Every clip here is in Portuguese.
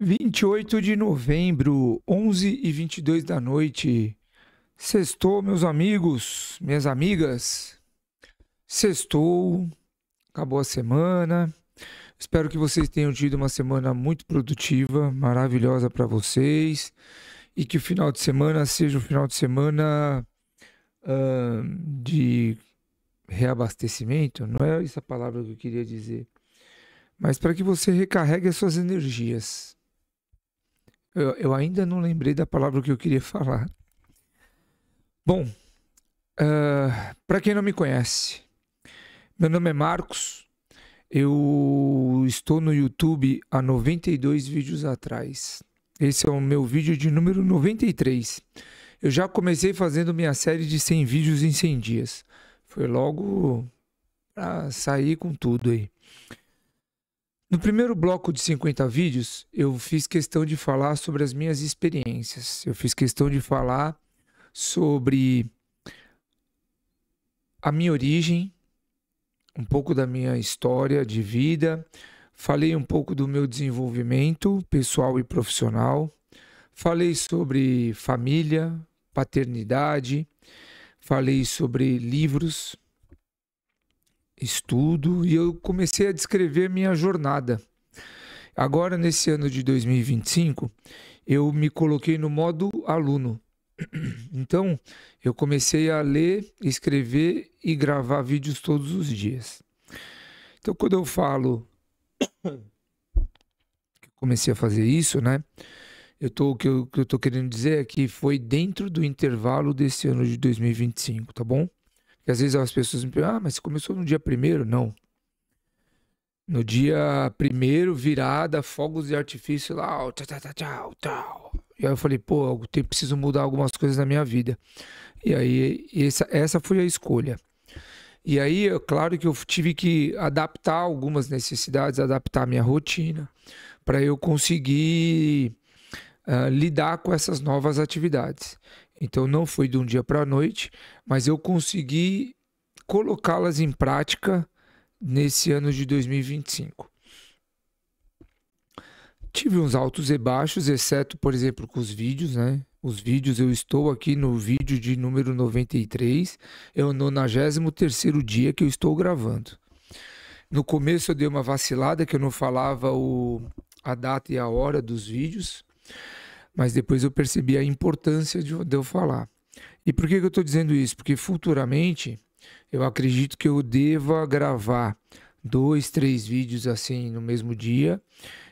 28 de novembro, 11h22 da noite. Sextou, meus amigos, minhas amigas. Sextou, acabou a semana. Espero que vocês tenham tido uma semana muito produtiva, maravilhosa para vocês. E que o final de semana seja um final de semana de reabastecimento. Não é essa palavra que eu queria dizer. Mas para que você recarregue as suas energias. Eu ainda não lembrei da palavra que eu queria falar. Bom, para quem não me conhece, meu nome é Marcos. Eu estou no YouTube há 92 vídeos atrás. Esse é o meu vídeo de número 93. Eu já comecei fazendo minha série de 100 vídeos em 100 dias. Foi logo para sair com tudo aí. No primeiro bloco de 50 vídeos, eu fiz questão de falar sobre as minhas experiências. Eu fiz questão de falar sobre a minha origem, um pouco da minha história de vida. Falei um pouco do meu desenvolvimento pessoal e profissional. Falei sobre família, paternidade. Falei sobre livros, estudo, e eu comecei a descrever minha jornada. Agora, nesse ano de 2025, eu me coloquei no modo aluno. Então, eu comecei a ler, escrever e gravar vídeos todos os dias. Então, quando eu falo que comecei a fazer isso, né? O que eu tô querendo dizer é que foi dentro do intervalo desse ano de 2025, tá bom? Porque às vezes as pessoas me perguntam, mas você começou no dia 1º? Não. No dia 1º, virada, fogos de artifício lá, tchau, tchau. E aí eu falei, pô, eu preciso mudar algumas coisas na minha vida. E aí essa foi a escolha. E aí, é claro que eu tive que adaptar algumas necessidades, adaptar a minha rotina, para eu conseguir lidar com essas novas atividades. Então não foi de um dia para a noite, mas eu consegui colocá-las em prática nesse ano de 2025. Tive uns altos e baixos, exceto, por exemplo, com os vídeos, né? Os vídeos, eu estou aqui no vídeo de número 93, é o 93º dia que eu estou gravando. No começo eu dei uma vacilada, que eu não falava a data e a hora dos vídeos, mas depois eu percebi a importância de eu falar. E por que eu estou dizendo isso? Porque futuramente eu acredito que eu deva gravar 2, 3 vídeos assim no mesmo dia,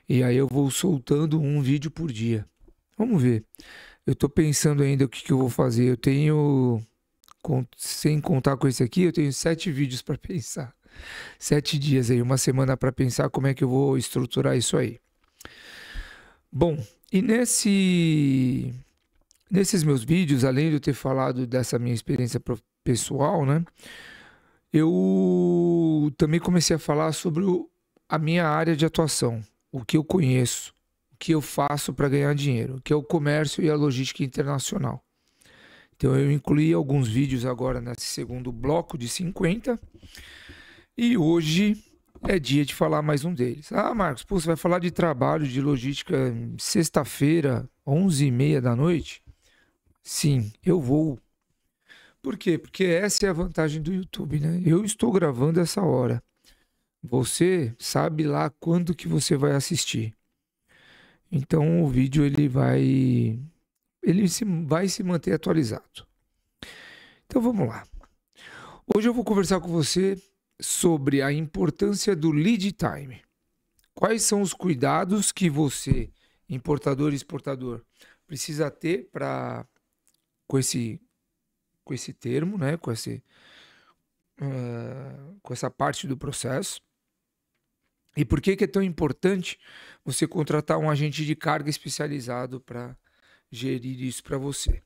e aí eu vou soltando um vídeo por dia. Vamos ver. Eu estou pensando ainda o que eu vou fazer. Eu tenho, sem contar com esse aqui, eu tenho 7 vídeos para pensar. 7 dias aí, uma semana para pensar como é que eu vou estruturar isso aí. Bom, e nesses meus vídeos, além de eu ter falado dessa minha experiência pessoal, né? Eu também comecei a falar sobre a minha área de atuação, o que eu conheço, o que eu faço para ganhar dinheiro, que é o comércio e a logística internacional. Então eu incluí alguns vídeos agora nesse segundo bloco de 50 e hoje é dia de falar mais um deles. Ah, Marcos, pô, você vai falar de trabalho, de logística sexta-feira, 11h30 da noite? Sim, eu vou. Por quê? Porque essa é a vantagem do YouTube, né? Eu estou gravando essa hora. Você sabe lá quando que você vai assistir. Então o vídeo vai se manter atualizado. Então vamos lá. Hoje eu vou conversar com você sobre a importância do lead time. Quais são os cuidados que você, importador e exportador, precisa ter com esse termo, né? Com essa parte do processo. E por que é tão importante você contratar um agente de carga especializado para gerir isso para você?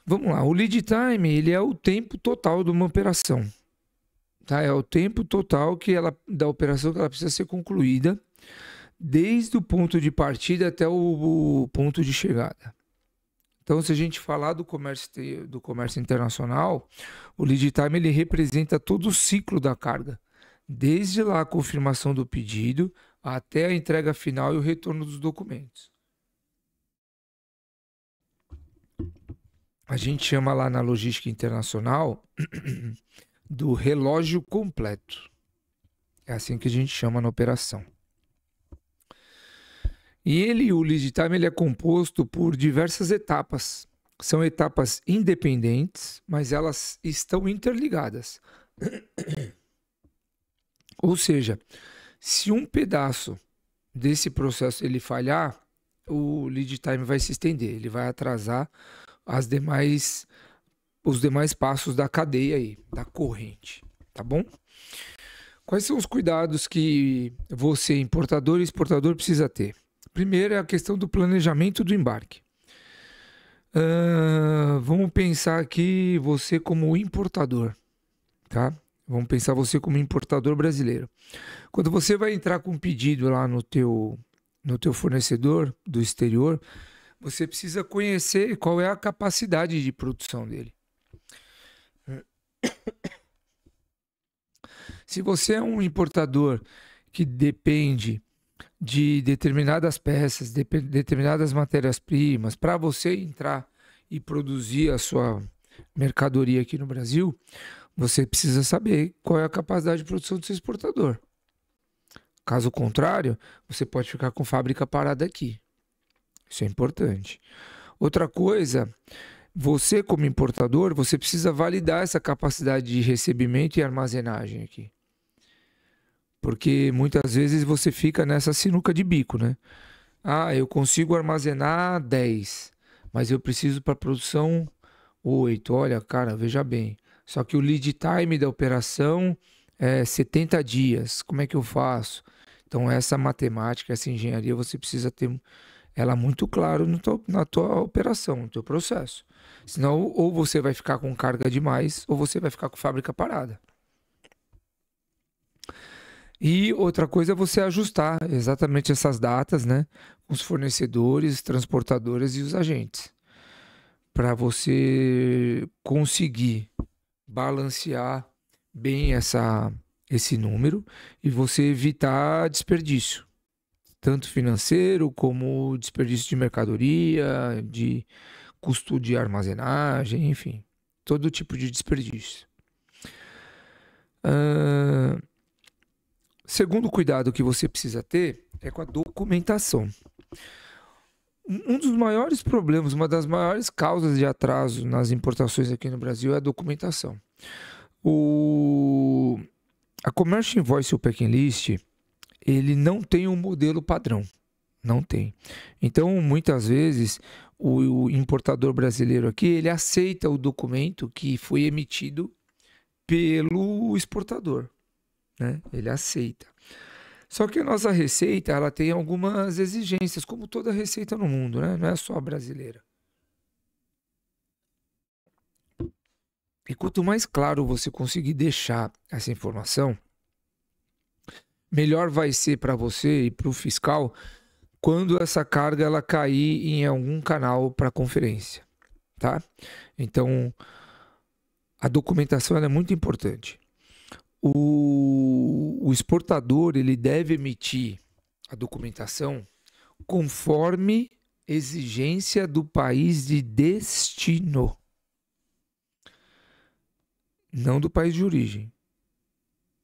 Vamos lá, o lead time ele é o tempo total de uma operação. Tá? É o tempo total da operação que ela precisa ser concluída, desde o ponto de partida até o ponto de chegada. Então, se a gente falar do comércio internacional, o lead time ele representa todo o ciclo da carga, desde lá a confirmação do pedido até a entrega final e o retorno dos documentos. A gente chama lá na logística internacional do relógio completo. É assim que a gente chama na operação. E o lead time, ele é composto por diversas etapas. São etapas independentes, mas elas estão interligadas. Ou seja, se um pedaço desse processo ele falhar, o lead time vai se estender, ele vai atrasar os demais passos da cadeia aí, da corrente, tá bom? Quais são os cuidados que você, importador e exportador, precisa ter? Primeiro é a questão do planejamento do embarque. Vamos pensar aqui você como importador, tá? Vamos pensar você como importador brasileiro. Quando você vai entrar com um pedido lá no teu fornecedor do exterior, você precisa conhecer qual é a capacidade de produção dele. Se você é um importador que depende de determinadas peças, determinadas matérias-primas, para você entrar e produzir a sua mercadoria aqui no Brasil, você precisa saber qual é a capacidade de produção do seu exportador. Caso contrário, você pode ficar com fábrica parada aqui. Isso é importante. Outra coisa, você como importador, você precisa validar essa capacidade de recebimento e armazenagem aqui. Porque muitas vezes você fica nessa sinuca de bico, né? Eu consigo armazenar 10, mas eu preciso para produção 8. Olha, cara, veja bem. Só que o lead time da operação é 70 dias. Como é que eu faço? Então, essa matemática, essa engenharia, você precisa ter ela muito claro na tua operação, no teu processo. Senão, ou você vai ficar com carga demais, ou você vai ficar com fábrica parada. E outra coisa é você ajustar exatamente essas datas, né, com os fornecedores, transportadores e os agentes, para você conseguir balancear bem esse número e você evitar desperdício, tanto financeiro como desperdício de mercadoria, de custo de armazenagem, enfim, todo tipo de desperdício. Segundo cuidado que você precisa ter é com a documentação. Um dos maiores problemas, uma das maiores causas de atraso nas importações aqui no Brasil é a documentação. A Commercial Invoice e o Packing List, ele não tem um modelo padrão. Não tem. Então, muitas vezes, o importador brasileiro aqui, ele aceita o documento que foi emitido pelo exportador. Né? Ele aceita. Só que a nossa receita, ela tem algumas exigências, como toda receita no mundo, né? Não é só a brasileira. E quanto mais claro você conseguir deixar essa informação, melhor vai ser para você e para o fiscal quando essa carga ela cair em algum canal para conferência, tá? Então, a documentação ela é muito importante. O exportador ele deve emitir a documentação conforme exigência do país de destino, não do país de origem.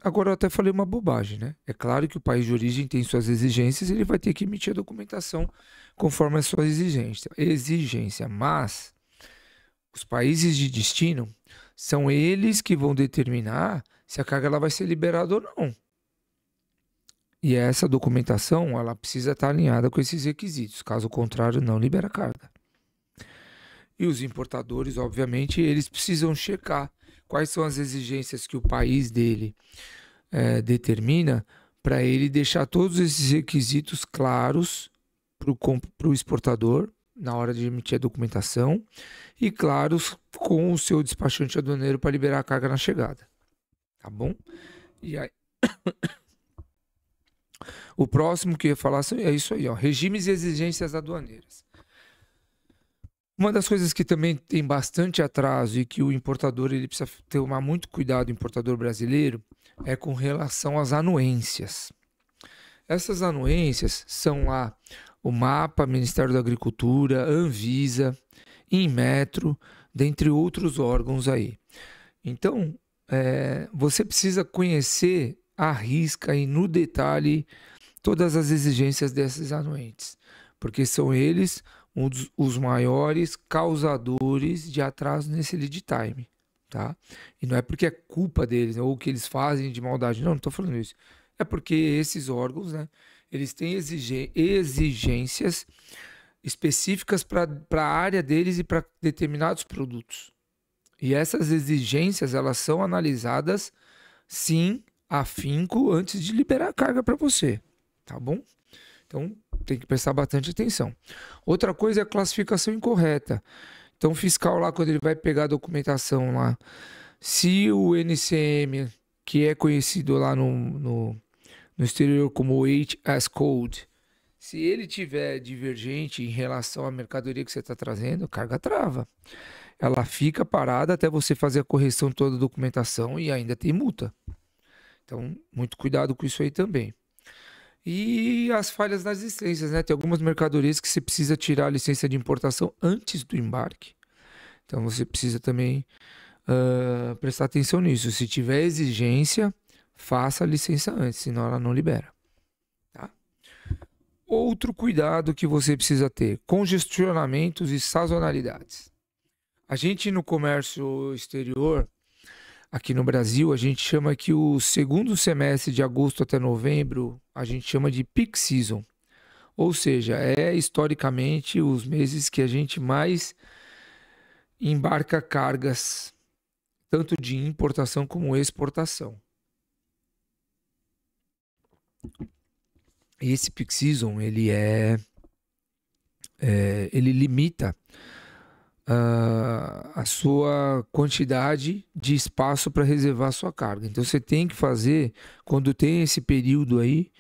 Agora eu até falei uma bobagem, né? É claro que o país de origem tem suas exigências e ele vai ter que emitir a documentação conforme a sua exigência, mas os países de destino são eles que vão determinar se a carga ela vai ser liberada ou não. E essa documentação ela precisa estar alinhada com esses requisitos. Caso contrário, não libera a carga. E os importadores, obviamente, eles precisam checar quais são as exigências que o país dele determina para ele deixar todos esses requisitos claros para o exportador na hora de emitir a documentação e claros com o seu despachante aduaneiro para liberar a carga na chegada. Tá bom? E aí... O próximo que eu ia falar é isso aí, ó, regimes e exigências aduaneiras. Uma das coisas que também tem bastante atraso e que o importador ele precisa tomar muito cuidado, o importador brasileiro, é com relação às anuências. Essas anuências são lá o MAPA, Ministério da Agricultura, Anvisa, Inmetro, dentre outros órgãos aí. Então, você precisa conhecer à risca e no detalhe todas as exigências desses anuentes, porque são eles os maiores causadores de atraso nesse lead time, tá? E não é porque é culpa deles, ou que eles fazem de maldade, não estou falando isso. É porque esses órgãos, né, eles têm exigências específicas para a área deles e para determinados produtos. E essas exigências, elas são analisadas, sim, afinco, antes de liberar a carga para você, tá bom? Então, tem que prestar bastante atenção. Outra coisa é a classificação incorreta. Então, o fiscal lá, quando ele vai pegar a documentação lá, se o NCM, que é conhecido lá no exterior como HS Code, se ele tiver divergente em relação à mercadoria que você está trazendo, a carga trava. Ela fica parada até você fazer a correção de toda a documentação e ainda tem multa. Então, muito cuidado com isso aí também. E as falhas nas licenças, né? Tem algumas mercadorias que você precisa tirar a licença de importação antes do embarque. Então, você precisa também prestar atenção nisso. Se tiver exigência, faça a licença antes, senão ela não libera. Tá? Outro cuidado que você precisa ter: congestionamentos e sazonalidades. A gente no comércio exterior, aqui no Brasil, a gente chama que o segundo semestre de agosto até novembro, a gente chama de peak season. Ou seja, é historicamente os meses que a gente mais embarca cargas, tanto de importação como exportação. E esse peak season, ele limita a sua quantidade de espaço para reservar a sua carga. Então você tem que fazer, quando tem esse período aí,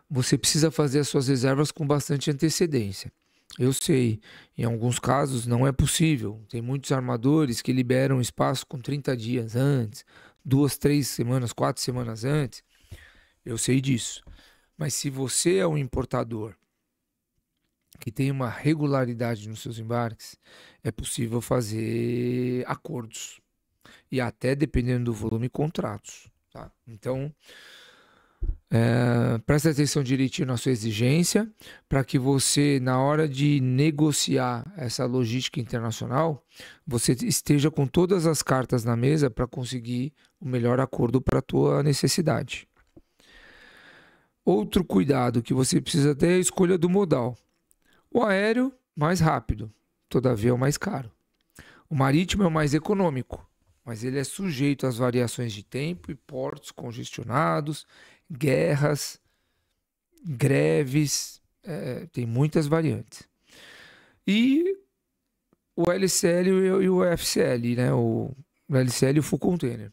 você precisa fazer as suas reservas com bastante antecedência. Eu sei, em alguns casos não é possível. Tem muitos armadores que liberam espaço com 30 dias antes, 2, 3 semanas, 4 semanas antes. Eu sei disso. Mas se você é um importador que tem uma regularidade nos seus embarques, é possível fazer acordos e até, dependendo do volume, contratos. Tá? Então, preste atenção direitinho na sua exigência para que você, na hora de negociar essa logística internacional, você esteja com todas as cartas na mesa para conseguir o melhor acordo para a tua necessidade. Outro cuidado que você precisa ter é a escolha do modal. O aéreo, mais rápido, todavia é o mais caro. O marítimo é o mais econômico, mas ele é sujeito às variações de tempo e portos congestionados, guerras, greves, tem muitas variantes. E o LCL e o FCL, né? O LCL e o Full Container.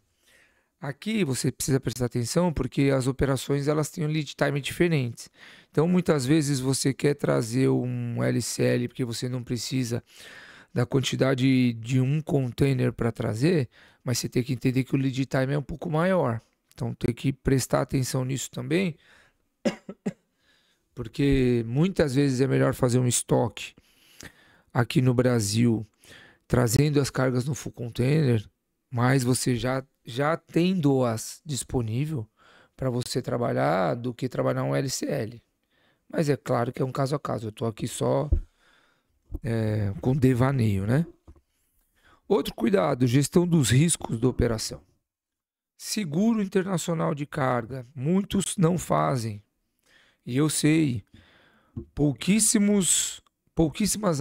Aqui você precisa prestar atenção porque as operações elas têm um lead time diferente. Então muitas vezes você quer trazer um LCL porque você não precisa da quantidade de um container para trazer, mas você tem que entender que o lead time é um pouco maior. Então tem que prestar atenção nisso também, porque muitas vezes é melhor fazer um estoque aqui no Brasil, trazendo as cargas no full container, mas você já tendo-as disponível para você trabalhar do que trabalhar um LCL. Mas é claro que é um caso a caso. Eu estou aqui só com devaneio, né? Outro cuidado, gestão dos riscos da operação. Seguro internacional de carga. Muitos não fazem. E eu sei, pouquíssimas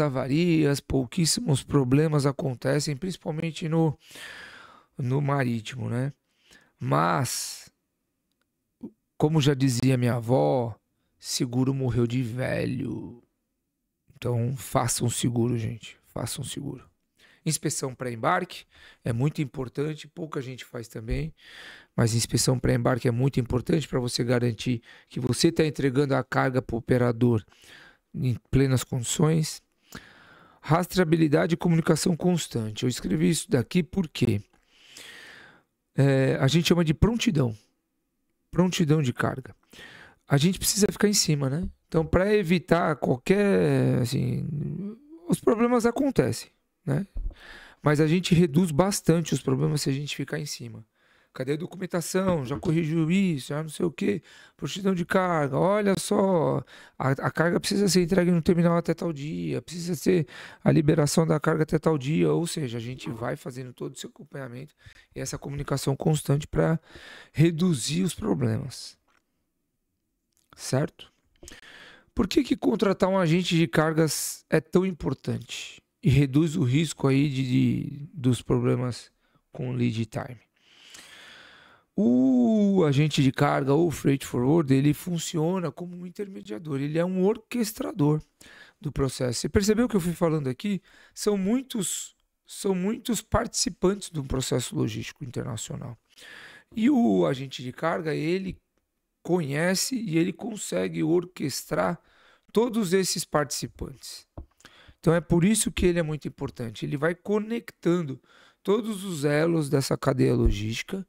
avarias, pouquíssimos problemas acontecem, principalmente no marítimo, né? Mas, como já dizia minha avó, seguro morreu de velho. Então, façam seguro, gente. Façam seguro. Inspeção pré-embarque é muito importante, pouca gente faz também, mas inspeção pré-embarque é muito importante para você garantir que você está entregando a carga para o operador em plenas condições. Rastreabilidade e comunicação constante. Eu escrevi isso daqui porque a gente chama de prontidão de carga. a gente precisa ficar em cima, né? Então, para evitar qualquer, assim, os problemas acontecem, né? Mas a gente reduz bastante os problemas se a gente ficar em cima. Cadê a documentação? Já corrigiu isso, já não sei o quê. Prontidão de carga, olha só, a carga precisa ser entregue no terminal até tal dia, precisa ser a liberação da carga até tal dia. Ou seja, a gente vai fazendo todo esse acompanhamento e essa comunicação constante para reduzir os problemas. Certo? Por que contratar um agente de cargas é tão importante e reduz o risco aí dos problemas com lead time? O agente de carga ou freight forwarder, ele funciona como um intermediador, ele é um orquestrador do processo. Você percebeu que eu fui falando aqui? São muitos participantes do processo logístico internacional. E o agente de carga, ele conhece e ele consegue orquestrar todos esses participantes. Então é por isso que ele é muito importante. Ele vai conectando todos os elos dessa cadeia logística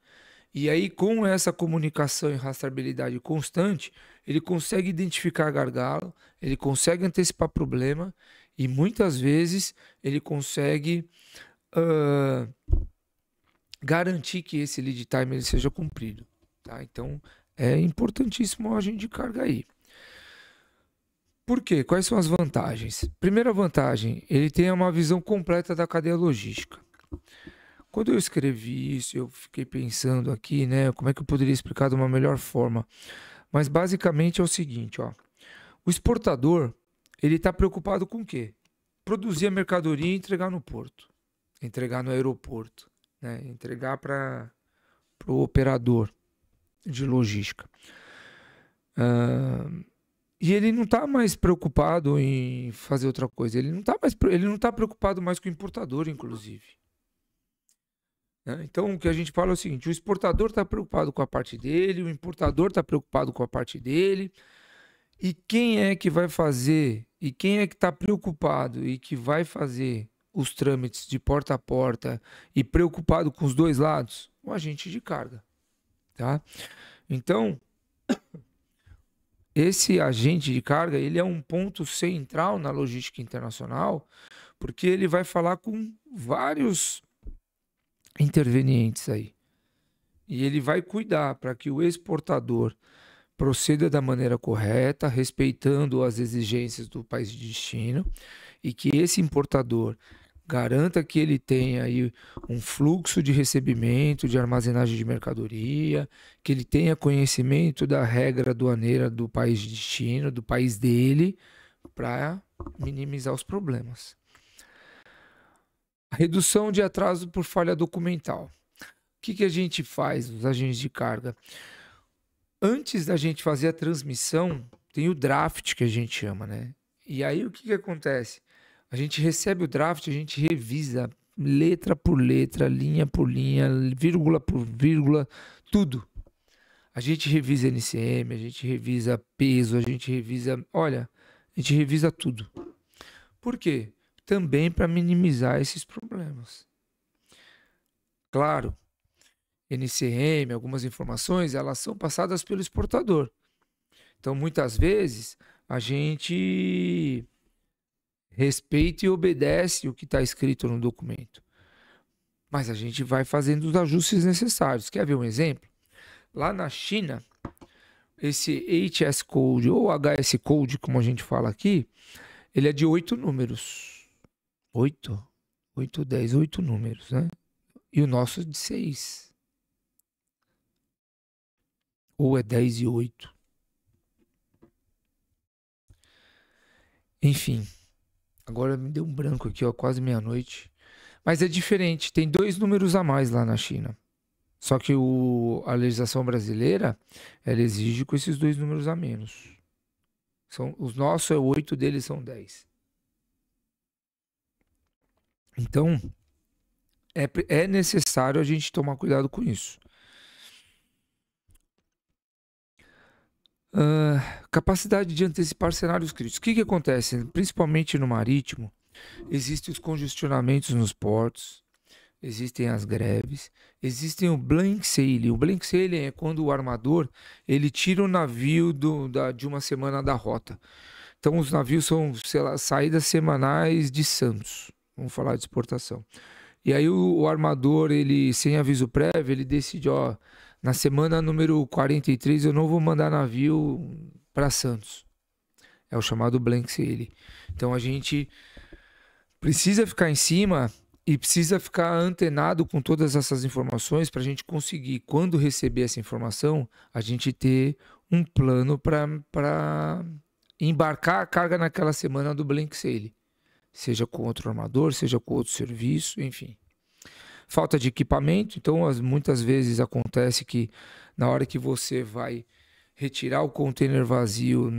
e aí com essa comunicação e rastreabilidade constante, ele consegue identificar gargalo, ele consegue antecipar problema e muitas vezes ele consegue garantir que esse lead time ele seja cumprido. Tá? Então é importantíssimo o agente de carga aí. Por quê? Quais são as vantagens? Primeira vantagem, ele tem uma visão completa da cadeia logística. Quando eu escrevi isso, eu fiquei pensando aqui, né, como é que eu poderia explicar de uma melhor forma. Mas basicamente é o seguinte, ó. O exportador, ele está preocupado com o quê? Produzir a mercadoria e entregar no porto, entregar no aeroporto, né, entregar para o operador de logística. E ele não está mais preocupado em fazer outra coisa. Ele não está preocupado mais com o importador, inclusive. Então, o que a gente fala é o seguinte: o exportador está preocupado com a parte dele, o importador está preocupado com a parte dele. E quem é que vai fazer, e quem é que está preocupado e que vai fazer os trâmites de porta a porta e preocupado com os dois lados? O agente de carga. Tá? Então, esse agente de carga, ele é um ponto central na logística internacional, porque ele vai falar com vários intervenientes aí. E ele vai cuidar para que o exportador proceda da maneira correta, respeitando as exigências do país de destino, e que esse importador garanta que ele tenha aí um fluxo de recebimento, de armazenagem de mercadoria, que ele tenha conhecimento da regra aduaneira do país de destino, do país dele, para minimizar os problemas. A redução de atraso por falha documental. O que a gente faz, os agentes de carga? Antes da gente fazer a transmissão, tem o draft que a gente chama, né? E aí o que acontece? A gente recebe o draft, a gente revisa letra por letra, linha por linha, vírgula por vírgula, tudo. A gente revisa NCM, a gente revisa peso, a gente revisa... Olha, a gente revisa tudo. Por quê? Também para minimizar esses problemas. Claro, NCM, algumas informações, elas são passadas pelo exportador. Então, muitas vezes, a gente respeita e obedece o que está escrito no documento. Mas a gente vai fazendo os ajustes necessários. Quer ver um exemplo? Lá na China, esse HS Code ou HS Code, como a gente fala aqui, ele é de 8 números. 8, 10, 8 números, né? E o nosso é de 6. Ou é 10 e 8. Enfim, agora me deu um branco aqui, ó, quase meia-noite. Mas é diferente, tem 2 números a mais lá na China. Só que a legislação brasileira, ela exige com esses 2 números a menos. Os nossos é 8, deles são 10. Então, é necessário a gente tomar cuidado com isso. Capacidade de antecipar cenários críticos. O que acontece? Principalmente no marítimo, existem os congestionamentos nos portos, existem as greves, existem o blank sailing. O blank sailing é quando o armador ele tira o navio de uma semana da rota. Então os navios são, sei lá, saídas semanais de Santos. Vamos falar de exportação. E aí o armador, ele sem aviso prévio, ele decide, ó, na semana número 43 eu não vou mandar navio para Santos. É o chamado blank sailing. Então a gente precisa ficar em cima e precisa ficar antenado com todas essas informações para a gente conseguir, quando receber essa informação, a gente ter um plano para embarcar a carga naquela semana do blank sailing. Seja com outro armador, seja com outro serviço, enfim. Falta de equipamento, então muitas vezes acontece que na hora que você vai retirar o container vazio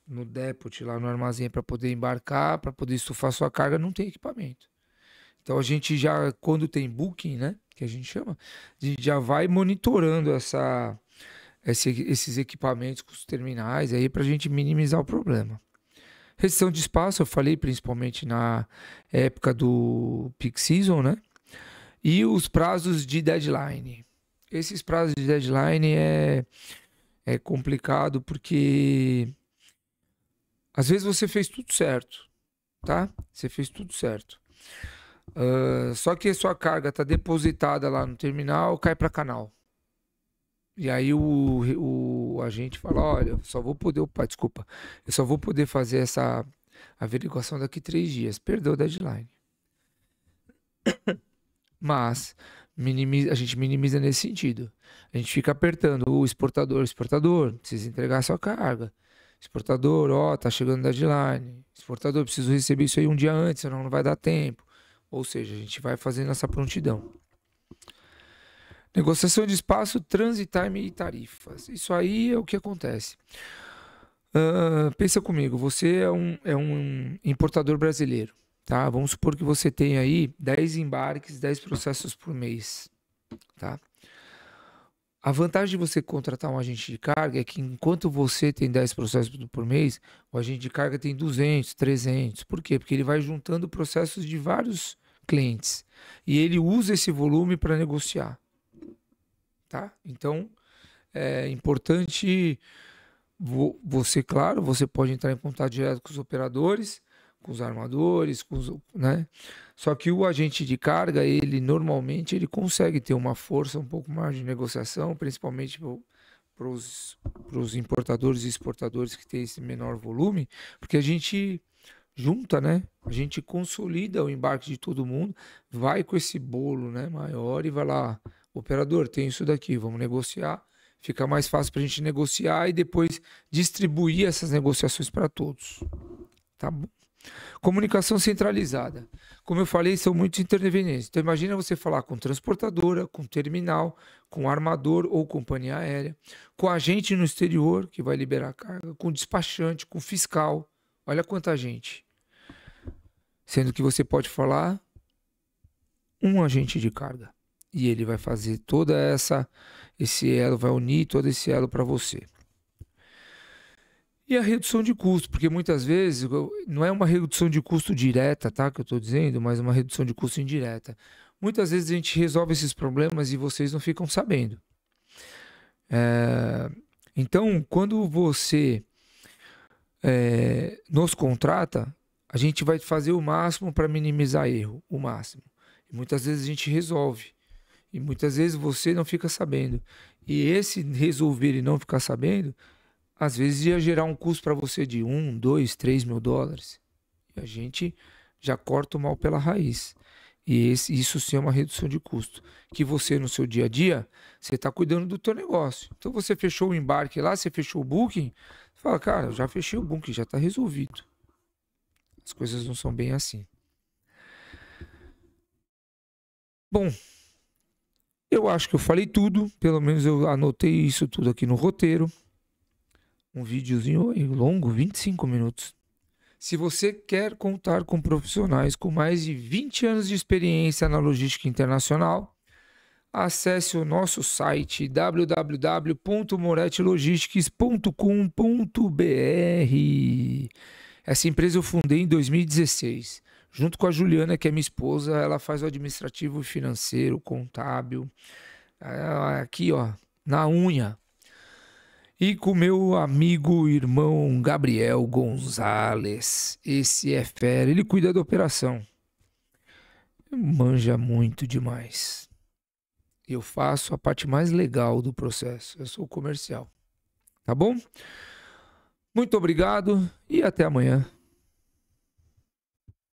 no depot, lá no armazém, para poder embarcar, para poder estufar sua carga, não tem equipamento. Então a gente já, quando tem booking, né, que a gente chama, a gente já vai monitorando esses equipamentos com os terminais aí para a gente minimizar o problema. Restrição de espaço, eu falei principalmente na época do peak season, né? E os prazos de deadline. Esses prazos de deadline é complicado porque às vezes você fez tudo certo, tá? Você fez tudo certo. Só que a sua carga está depositada lá no terminal, cai para canal. E aí o agente fala, olha, eu só vou poder fazer essa averiguação daqui 3 dias. Perdeu o deadline. Mas a gente minimiza nesse sentido. A gente fica apertando o exportador, precisa entregar a sua carga. Exportador, ó, tá chegando o deadline. Exportador, preciso receber isso aí um dia antes, senão não vai dar tempo. Ou seja, a gente vai fazendo essa prontidão. Negociação de espaço, transit time e tarifas. Isso aí é o que acontece. Pensa comigo, você é um importador brasileiro, tá? Vamos supor que você tem aí 10 embarques, 10 processos por mês, tá? A vantagem de você contratar um agente de carga é que enquanto você tem 10 processos por mês, o agente de carga tem 200, 300. Por quê? Porque ele vai juntando processos de vários clientes e ele usa esse volume para negociar. Tá? Então, é importante você, claro, você pode entrar em contato direto com os operadores, com os armadores, né? Só que o agente de carga, ele normalmente ele consegue ter uma força um pouco mais de negociação, principalmente para os importadores e exportadores que têm esse menor volume, porque a gente junta, né? A gente consolida o embarque de todo mundo, vai com esse bolo, né, maior e vai lá, operador, tem isso daqui, vamos negociar. Fica mais fácil para a gente negociar e depois distribuir essas negociações para todos. Tá bom? Comunicação centralizada. Como eu falei, são muitos intervenientes. Então imagina você falar com transportadora, com terminal, com armador ou companhia aérea, com agente no exterior que vai liberar carga, com despachante, com fiscal. Olha quanta gente. Sendo que você pode falar um agente de carga. E ele vai fazer toda esse elo, vai unir todo esse elo para você. E a redução de custo, porque muitas vezes não é uma redução de custo direta, tá, que eu estou dizendo, mas uma redução de custo indireta. Muitas vezes a gente resolve esses problemas e vocês não ficam sabendo. Então, quando você nos contrata, a gente vai fazer o máximo para minimizar erro, o máximo. E muitas vezes a gente resolve. E muitas vezes você não fica sabendo. E esse resolver e não ficar sabendo, às vezes ia gerar um custo para você de 1, 2, 3 mil dólares. E a gente já corta o mal pela raiz. E isso sim é uma redução de custo. Que você, no seu dia a dia, você está cuidando do teu negócio. Então você fechou o embarque lá, você fechou o booking, você fala, cara, eu já fechei o booking, já está resolvido. As coisas não são bem assim. Bom, eu acho que eu falei tudo, pelo menos eu anotei isso tudo aqui no roteiro. Um videozinho longo, 25 minutos. Se você quer contar com profissionais com mais de 20 anos de experiência na logística internacional, acesse o nosso site www.morettilogistics.com.br. Essa empresa eu fundei em 2016, junto com a Juliana, que é minha esposa, ela faz o administrativo, financeiro, contábil, aqui ó, na unha. E com meu amigo, irmão Gabriel Gonzalez, esse é fera, ele cuida da operação, manja muito demais. Eu faço a parte mais legal do processo, eu sou comercial, tá bom? Muito obrigado e até amanhã.